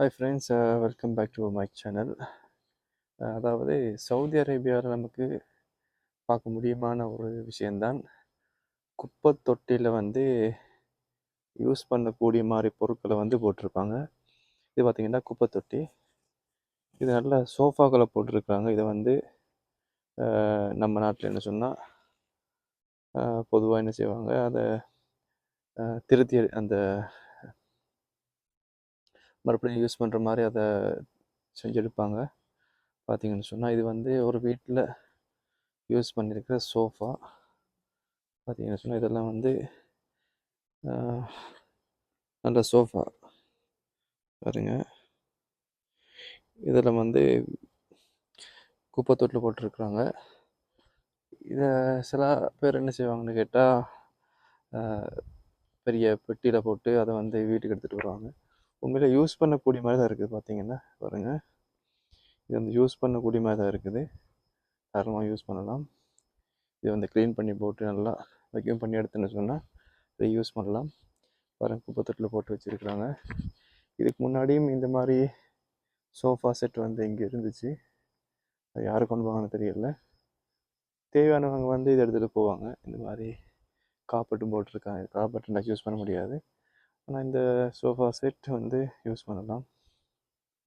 Hi friends, welcome back to my channel. அதாவது Saudi அரேபியாவில் நமக்கு பார்க்க முடியுமான ஒரு விஷயந்தான் குப்பை தொட்டியில் யூஸ் பண்ணக்கூடிய மாதிரி பொருட்களை போட்டிருப்பாங்க. இது பார்த்திங்கன்னா குப்பை தொட்டி. இது நல்ல சோஃபாக்களை போட்டிருக்காங்க. இதை நம்ம நாட்டில் என்ன சொன்னால் பொதுவாக என்ன செய்வாங்க, அதை திருத்தி அந்த மறுபடியும் யூஸ் பண்ணுற மாதிரி அதை செஞ்செடுப்பாங்க. பார்த்திங்கன்னு சொன்னால் இது ஒரு வீட்டில் யூஸ் பண்ணியிருக்கிற சோஃபா. பார்த்திங்கன்னு சொன்னால் இதெல்லாம் நல்ல சோஃபா பாருங்க. இதில் குப்பை தொட்டில் போட்டிருக்குறாங்க. இதை சில பேர் என்ன செய்வாங்கன்னு கேட்டால் பெரிய பெட்டியில் போட்டு அதை வீட்டுக்கு எடுத்துகிட்டு வருவாங்க. உண்மையிலே யூஸ் பண்ணக்கூடிய மாதிரி தான் இருக்குது. பார்த்திங்கன்னா பாருங்கள், இது யூஸ் பண்ணக்கூடிய மாதிரி தான் இருக்குது. தாராளமாக யூஸ் பண்ணலாம். இது க்ளீன் பண்ணி போட்டு நல்லா வைக்யூம் பண்ணி எடுத்துன்னு சொன்னால் இதை யூஸ் பண்ணலாம். பாருங்கள், குப்பை தொட்டில் போட்டு வச்சுருக்குறாங்க. இதுக்கு முன்னாடியும் இந்த மாதிரி சோஃபா செட் இங்கே இருந்துச்சு. அது யார் கொண்டு போவாங்கன்னு தெரியல. தேவையானவங்க இதை எடுத்துகிட்டு போவாங்க. இந்த மாதிரி காப்பட்டும் போட்டிருக்காங்க. காப்பட்டு யூஸ் பண்ண முடியாது, ஆனால் இந்த சோஃபா செட் யூஸ் பண்ணலாம்.